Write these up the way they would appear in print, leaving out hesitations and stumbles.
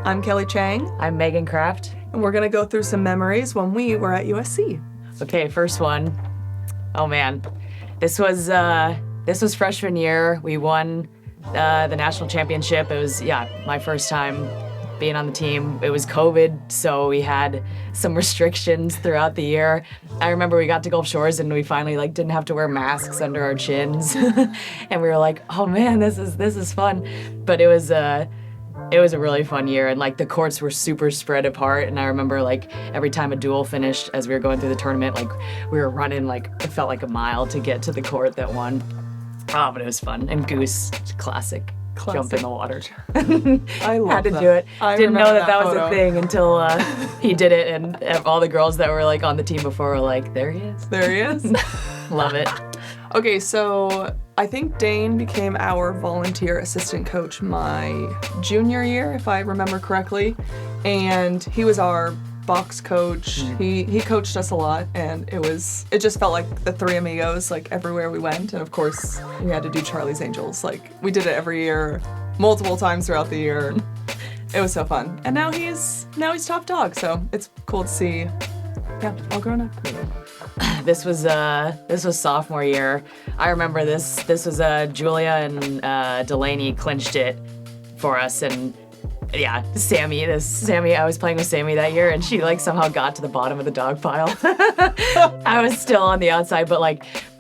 I'm Kelly Cheng, I'm Megan Kraft. and we're going to go through some memories when we were at USC. Okay, first one. Oh man, this was freshman year. We won the national championship. It was my first time being on the team. It was COVID, so we had some restrictions throughout the year. I remember we got to Gulf Shores and we finally didn't have to wear masks under our chins, and we were like, oh man, this is fun. But it was a really fun year, and the courts were super spread apart, and I remember every time a duel finished as we were going through the tournament, we were running it felt like a mile to get to the court that won. Oh, but it was fun. And Goose, classic. Jump in the water. I love Had to that. do it. I Didn't know remember that was photo. a thing until he did it, and all the girls that were on the team before were like, there he is. There he is. Love it. Okay, so I think Dane became our volunteer assistant coach my junior year, if I remember correctly. And he was our box coach. He coached us a lot, and it just felt like the three amigos everywhere we went. And of course we had to do Charlie's Angels. We did it every year, multiple times throughout the year. It was so fun. And now he's top dog, so it's cool to see all grown up. This was sophomore year. I remember this was Julia and Delaney clinched it for us, and Sammy, I was playing with Sammy that year, and she somehow got to the bottom of the dog pile. I was still on the outside, but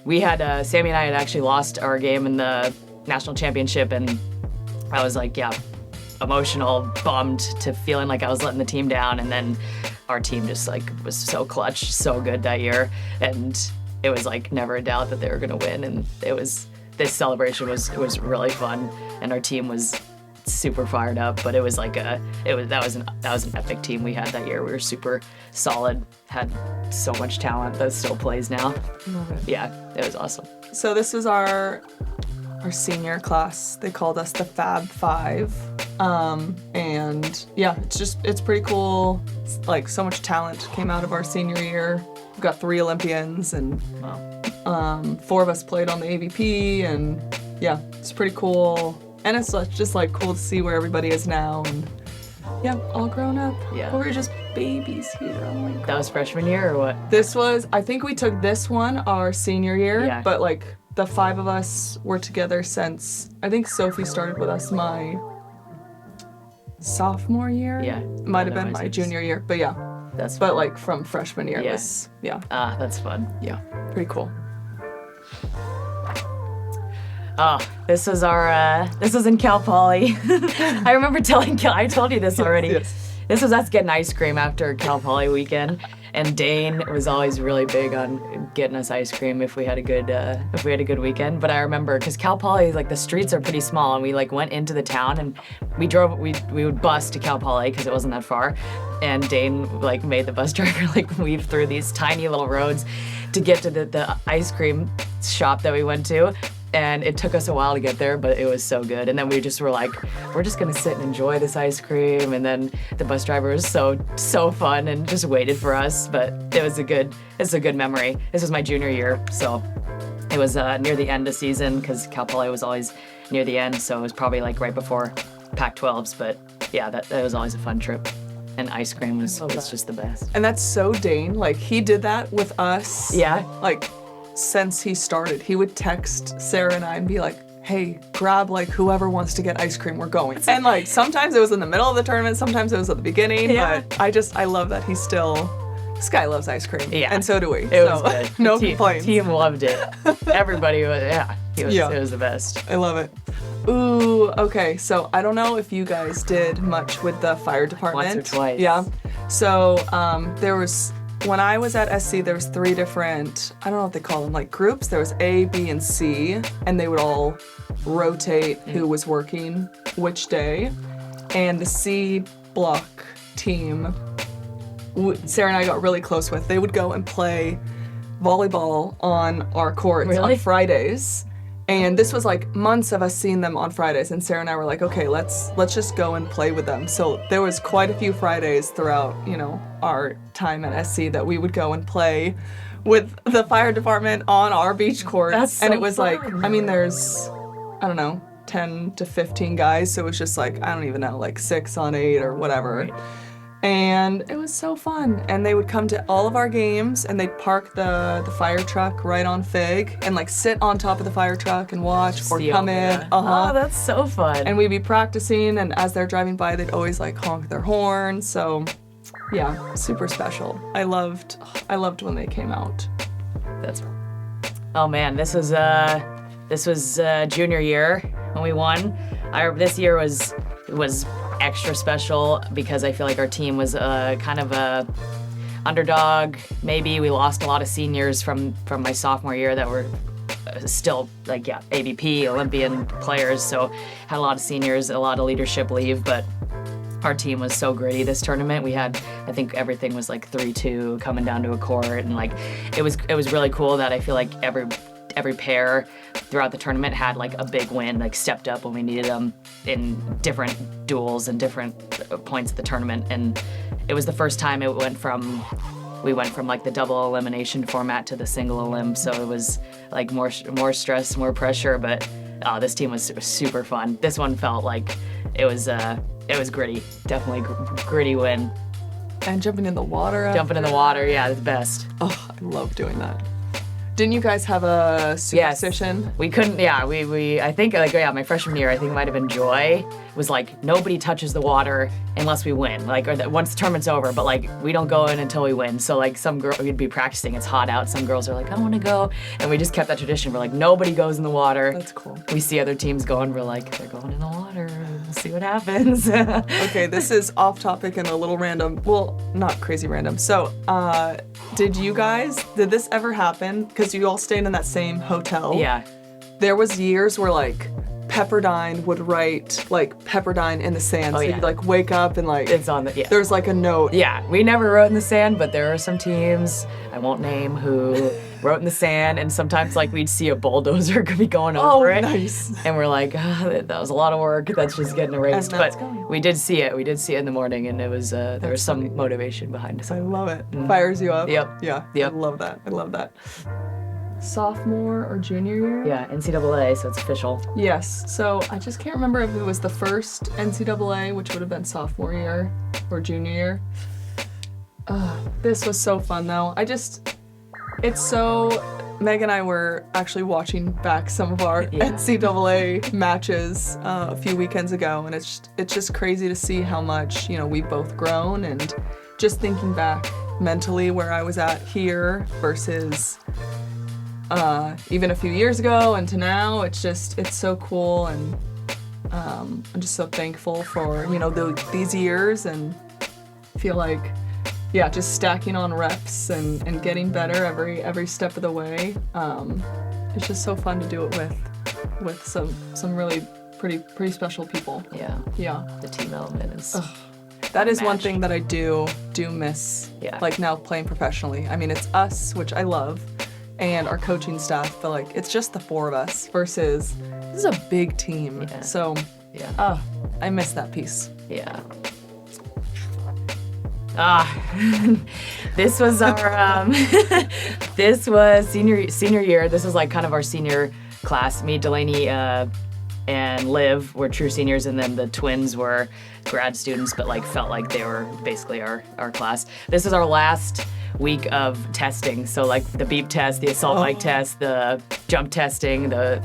we had Sammy and I had actually lost our game in the national championship, and I was emotional, bummed, to feeling like I was letting the team down, and then our team just was so clutch, so good that year, and it was never a doubt that they were gonna win, and this celebration was really fun, and our team was super fired up, but it was that was an epic team we had that year. We were super solid, had so much talent that still plays now. Love it. Yeah, it was awesome. So this was our senior class. They called us the Fab Five. And it's pretty cool. So much talent came out of our senior year. We've got 3 Olympians, and 4 of us played on the AVP, and it's pretty cool. And it's just cool to see where everybody is now, and all grown up. Yeah. But we're just babies here. Oh my God. That was freshman year or what? I think we took this one our senior year, but the 5 of us were together since, I think Sophie started with us my sophomore year. Yeah. Might have been my junior year, but That's fun. but from freshman year, it was, that's fun. pretty cool. Oh, this was in Cal Poly. I remember I told you this already. Yes. This was us getting ice cream after Cal Poly weekend, and Dane was always really big on getting us ice cream if we had a good weekend. But I remember because Cal Poly, the streets are pretty small, and we went into the town, and we would bus to Cal Poly because it wasn't that far, and Dane made the bus driver weave through these tiny little roads to get to the ice cream shop that we went to. And it took us a while to get there, but it was so good. And then we just were we're just gonna sit and enjoy this ice cream. And then the bus driver was so fun and just waited for us. But it's a good memory. This was my junior year, so it was near the end of season because Cal Poly was always near the end, so it was probably right before Pac-12s. But that was always a fun trip. And ice cream was just the best. And that's so Dane. He did that with us. Yeah. Since he started, he would text Sarah and I and be like, hey, grab whoever wants to get ice cream, we're going. And sometimes it was in the middle of the tournament, sometimes it was at the beginning, but I love that this guy loves ice cream. Yeah. And so do we. It was good. No complaints. Team loved it. Everybody was, it was the best. I love it. Ooh, okay, so I don't know if you guys did much with the fire department. Once or twice. Yeah. So when I was at SC, there was 3 different, I don't know what they call them, groups. There was A, B, and C, and they would all rotate who was working which day. And the C block team, Sarah and I got really close with. They would go and play volleyball on our courts on Fridays. And this was months of us seeing them on Fridays, and Sarah and I were like, okay, let's just go and play with them. So there was quite a few Fridays throughout, our time at SC that we would go and play with the fire department on our beach courts. That's so and it was fun. there's, I don't know, 10 to 15 guys, so it was just like, I don't even know, like 6 on 8 or whatever. Right. And it was so fun. And they would come to all of our games, and they'd park the fire truck right on Fig and like sit on top of the fire truck and watch or See come over in. there. Oh, that's so fun. And we'd be practicing, and as they're driving by, they'd always like honk their horn. So yeah, super special. I loved when they came out. Oh man, this was junior year when we won. This year was extra special because I feel like our team was kind of a underdog. Maybe we lost a lot of seniors from my sophomore year that were still AVP Olympian players. So had a lot of seniors, a lot of leadership leave, but our team was so gritty this tournament. We had, I think everything was like 3-2 coming down to a court, and like it was really cool that I feel like every pair throughout the tournament had like a big win, like stepped up when we needed them in different duels and different points of the tournament. And it was the first time we went from like the double elimination format to the single elim, so it was like more stress, more pressure, but this team was super fun. This one felt like it was gritty, definitely gritty win. And jumping in the water. Jumping in the water, yeah, the best. Oh, I love doing that. Didn't you guys have a superstition? Yes. We couldn't, I think, my freshman year, I think it might have been Joy, was like, nobody touches the water unless we win, like, or once the tournament's over, but like, we don't go in until we win. So like, some girl, we'd be practicing, it's hot out, some girls are like, I want to go, and we just kept that tradition. We're like, nobody goes in the water. That's cool. We see other teams going, we're like, they're going in the water, we'll see what happens. Okay, this is off topic and a little random, well, not crazy random. So, did this ever happen? Because you all stayed in that same hotel. Yeah. There was years where like Pepperdine would write like Pepperdine in the sand. Oh, so yeah. you'd like wake up and like It's on the, yeah. there's like a note. Yeah, we never wrote in the sand, but there are some teams, I won't name who, wrote in the sand, and sometimes like we'd see a bulldozer could be going over it. Nice. And we're like, that was a lot of work, that's just getting erased. And that's But going. we did see it in the morning, and it was, there was some motivation behind it. I love it. Fires you up. Yep. Yeah. Yep. I love that. Sophomore or junior year? Yeah, NCAA, so it's official. Yes. So I just can't remember if it was the first NCAA, which would have been sophomore year or junior year. This was so fun though. Meg and I were actually watching back some of our NCAA matches a few weekends ago, and it's just crazy to see how much, we've both grown, and just thinking back mentally where I was at here versus even a few years ago and to now, it's so cool, and I'm just so thankful for, these years, and feel like, just stacking on reps and getting better every step of the way. It's just so fun to do it with some really pretty special people. Yeah. Yeah. The team element is... That is one thing that I do miss, like now playing professionally. I mean, it's us, which I love, and our coaching staff, but like it's just the 4 of us versus this is a big team. Yeah. So, I miss that piece. Yeah. This was our this was senior year. This was like kind of our senior class. Me, Delaney, and Liv were true seniors, and then the twins were grad students, but like felt like they were basically our class. This is our last week of testing. So like the beep test, the assault bike test, the jump testing, the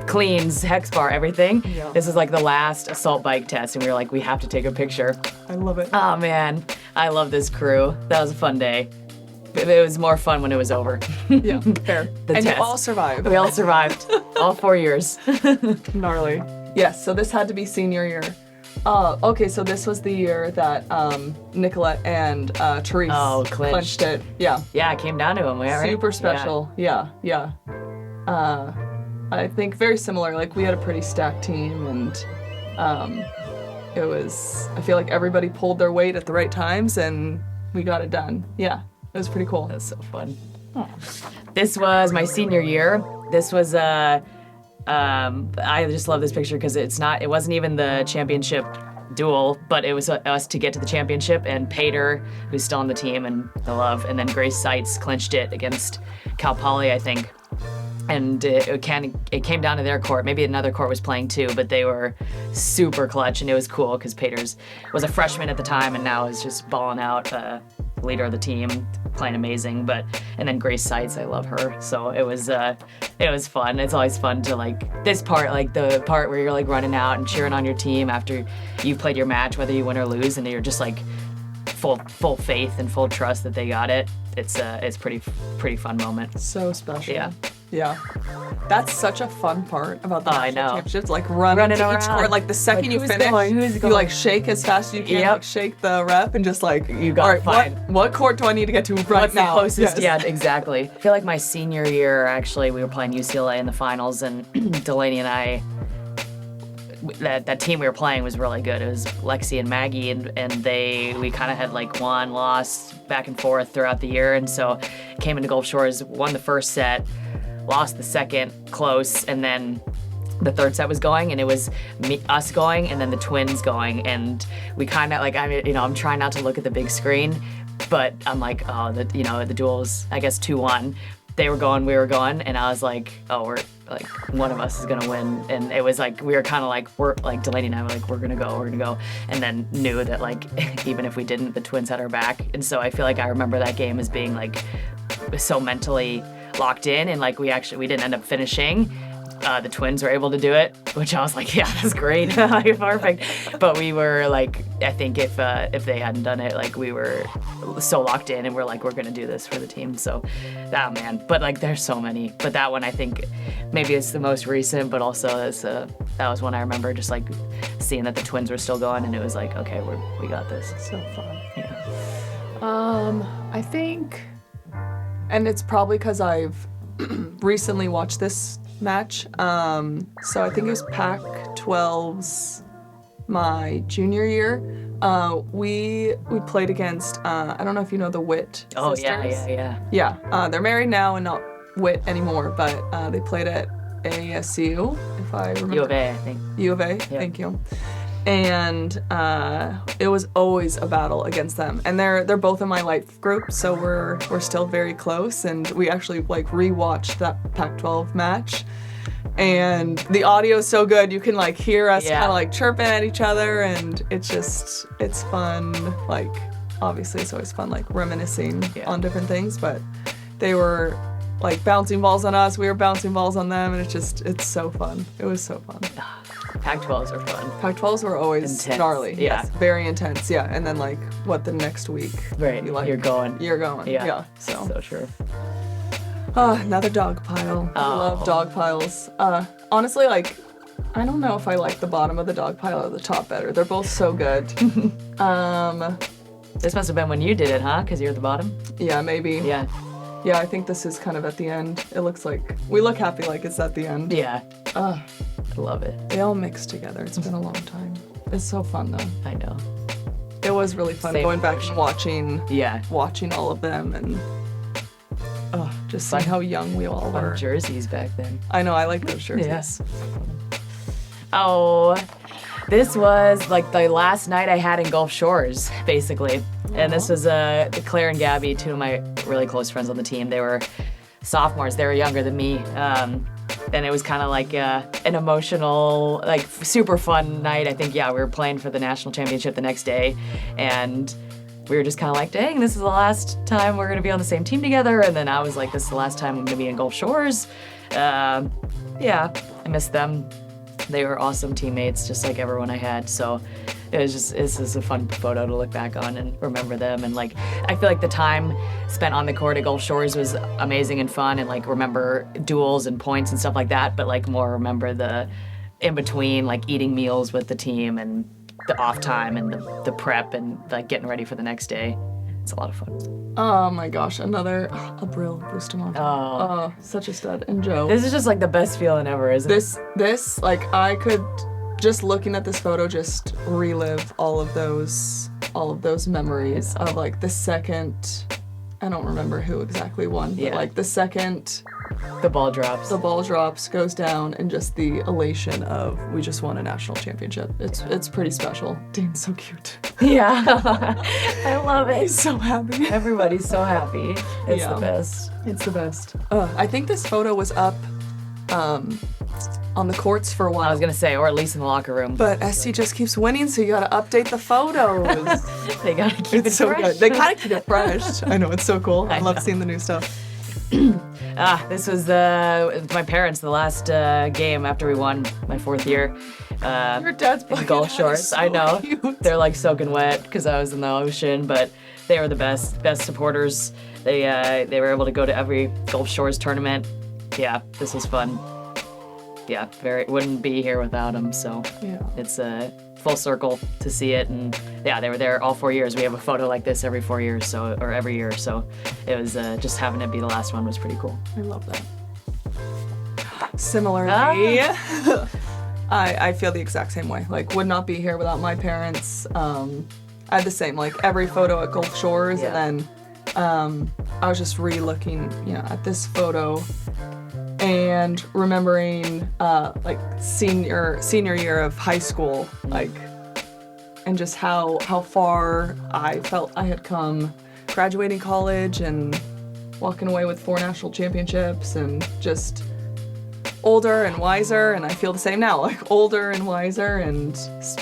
cleans, hex bar, everything. Yeah. This is like the last assault bike test, and we were like, we have to take a picture. I love it. Oh man, I love this crew. That was a fun day. It was more fun when it was over. Yeah, fair. And test. you all survived. We all survived. All 4 years. Gnarly. Yes, so this had to be senior year. Okay, so this was the year that Nicolette and Therese clinched it. Yeah. Yeah, it came down to them, right? Super special. Yeah. I think very similar. Like we had a pretty stacked team, and I feel like everybody pulled their weight at the right times, and we got it done. Yeah, it was pretty cool. That was so fun. Oh. This was my senior year. This was I just love this picture because it wasn't even the championship duel, but it was us to get to the championship, and Pater, who's still on the team, and the love, and then Grace Seitz clinched it against Cal Poly, I think. and it came down to their court. Maybe another court was playing too, but they were super clutch, and it was cool because Peters was a freshman at the time and now is just balling out, leader of the team, playing amazing. And then Grace Seitz, I love her, so it was fun. It's always fun to like this part, like the part where you're like running out and cheering on your team after you've played your match, whether you win or lose, and you're just like full faith and full trust that they got it. It's pretty fun moment. So special. Yeah. Yeah. That's such a fun part about the national championships. Like running to each court. Like the second you finish, you like shake as fast as you can, like shake the rep and just like, you got it, fine. What court do I need to get to right now? What's the closest? Yes. Yeah, exactly. I feel like my senior year, actually, we were playing UCLA in the finals, and Delaney and I, that team we were playing was really good. It was Lexi and Maggie, and we kind of had like one loss back and forth throughout the year, and so came into Gulf Shores, won the first set, lost the second close, and then the third set was going, and it was us going, and then the twins going, and we kind of like, I'm trying not to look at the big screen, but I'm like, the duels, I guess 2-1. They were going, we were going, and I was like, we're like, one of us is gonna win. And it was like, we were kind of like, Delaney and I were like, we're gonna go. And then knew that like, even if we didn't, the twins had our back. And so I feel like I remember that game as being like, so mentally locked in, and like we didn't end up finishing. The twins were able to do it, which I was like, yeah, that's great, perfect. But we were like, I think if they hadn't done it, like we were so locked in, and we're like, we're gonna do this for the team. So, man. But like, there's so many. But that one, I think, maybe it's the most recent, but also that was one I remember just like seeing that the twins were still going, and it was like, okay, we got this. So fun. Yeah. I think, and it's probably because I've recently watched this match. So I think it was Pac-12's my junior year. We played against, I don't know if you know the Witt sisters. Yeah, they're married now and not Witt anymore, but they played at ASU, if I remember. U of A, I think. U of A, yeah. Thank you. And it was always a battle against them. And they're both in my life group, so we're still very close. And we actually like rewatched that Pac-12 match. And the audio is so good, you can like hear us kind of like chirping at each other, and it's fun. Like, obviously it's always fun like reminiscing on different things, but they were like bouncing balls on us, we were bouncing balls on them, and it's so fun. It was so fun. Pac-12s are fun. Pac-12s were always intense. Gnarly. Yeah. Yes, very intense. Yeah, and then like the next week? Right. You're going. Yeah. So true. Another dog pile. I love dog piles. Honestly, like, I don't know if I like the bottom of the dog pile or the top better. They're both so good. This must have been when you did it, huh? Because you're at the bottom? Yeah, maybe. Yeah. Yeah, I think this is kind of at the end. It looks like, we look happy like it's at the end. Yeah. I love it. They all mix together. It's been a long time. It's so fun though. I know. It was really fun going back and watching all of them, and just seeing how young we all were. Jerseys back then. I know, I like those jerseys. Yes. Oh, this was like the last night I had in Gulf Shores, basically. And this was Claire and Gabby, two of my really close friends on the team. They were sophomores. They were younger than me. And it was kind of like an emotional, like super fun night. I think, we were playing for the national championship the next day. And we were just kind of like, dang, this is the last time we're going to be on the same team together. And then I was like, this is the last time I'm going to be in Gulf Shores. I miss them. They were awesome teammates, just like everyone I had. So this is a fun photo to look back on and remember them. And like, I feel like the time spent on the court at Gulf Shores was amazing and fun, and like remember duels and points and stuff like that, but like more remember the in between, like eating meals with the team and the off time and the prep and like getting ready for the next day. It's a lot of fun. Oh my gosh, another Abril Bustamante. Oh, such a stud. And Joe. This is just like the best feeling ever, isn't it? This, like, I could, just looking at this photo, just relive all of those memories of like the second, I don't remember who exactly won, but like the second the ball drops, goes down, and just the elation of we just won a national championship. It's pretty special. Dean's so cute. Yeah, I love it. He's so happy. Everybody's so happy. It's the best. It's the best. I think this photo was up on the courts for a while. I was gonna say, or at least in the locker room. But SC just keeps winning, so you gotta update the photos. They gotta keep it It's so fresh. good. They gotta keep it fresh. I know, it's so cool. I love know. seeing the new stuff. This was my parents, the last game after we won my 4th year. Your dad's in bucket golf hat is shorts. so I know. cute. They're like soaking wet because I was in the ocean, but they were the best supporters. They were able to go to every Gulf Shores tournament. Yeah, this was fun. Yeah, wouldn't be here without them. So Yeah. it's full circle to see it, and yeah, they were there all 4 years. We have a photo like this every 4 years, or every year. So it was just having it be the last one was pretty cool. I love that. Similarly, I feel the exact same way. Like, would not be here without my parents. I had the same, like, every photo at Gulf Shores, Yeah. and then I was just re-looking, at this photo and remembering, like, senior year of high school, like, and just how far I felt I had come graduating college and walking away with 4 national championships and just older and wiser, and I feel the same now, like older and wiser,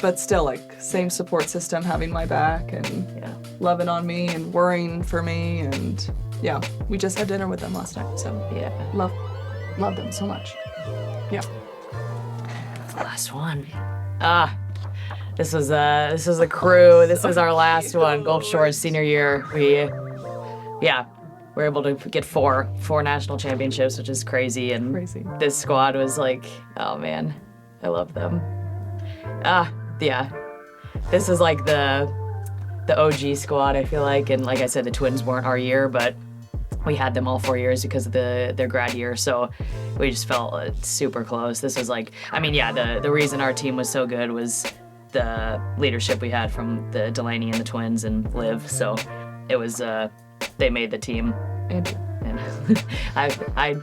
but still like same support system having my back and Yeah. loving on me and worrying for me, and yeah, we just had dinner with them last night, so Yeah. love them so much. Yeah. Last one. This was the crew. This was our last one. Gulf Shores senior year. We were able to get four national championships, which is crazy. And Crazy. this squad was like, oh man, I love them. Yeah. This is like the OG squad, I feel like. And like I said, the Twins weren't our year, but we had them all 4 years because of their grad year, so we just felt super close. This was like, I mean, yeah, the reason our team was so good was the leadership we had from the Delaney and the Twins and Liv. So it was they made the team, And and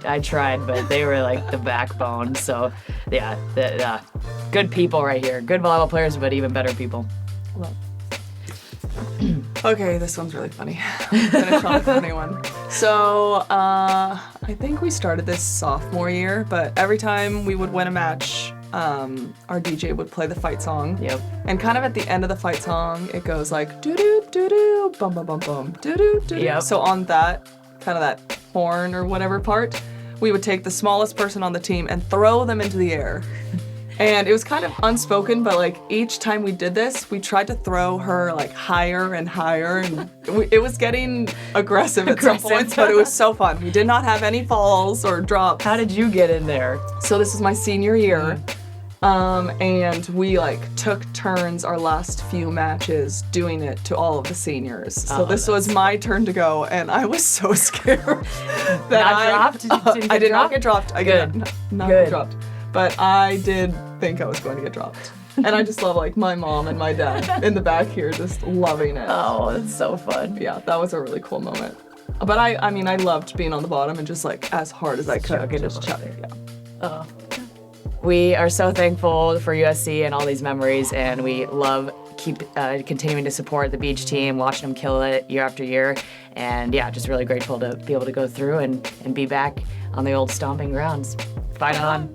I tried, but they were like the backbone. So yeah, good people right here, good volleyball players, but even better people. love. Okay, this one's really funny. Finish on a funny one. So, I think we started this sophomore year, but every time we would win a match, our DJ would play the fight song. Yep. And kind of at the end of the fight song, it goes like doo doo doo doo, bum bum bum bum, doo doo doo. Yep. So on that, kind of that horn or whatever part, we would take the smallest person on the team and throw them into the air. And it was kind of unspoken, but like each time we did this, we tried to throw her like higher and higher, and it was getting aggressive at some points, but it was so fun. We did not have any falls or drops. How did you get in there? So this is my senior year, and we like took turns our last few matches doing it to all of the seniors. So Oh, this was my turn to go, and I was so scared that Not dropped? Didn't I get did not dropped? get dropped. I Good. did not Good. get dropped. But I did think I was going to get dropped. And I just love like my mom and my dad in the back here just loving it. Oh, that's so fun. Yeah, that was a really cool moment. But I mean, I loved being on the bottom and just like as hard as I could. chugging Just it. chugging, yeah. Oh. We are so thankful for USC and all these memories, and we love continuing to support the beach team, watching them kill it year after year, and yeah, just really grateful to be able to go through and be back on the old stomping grounds. Fight on.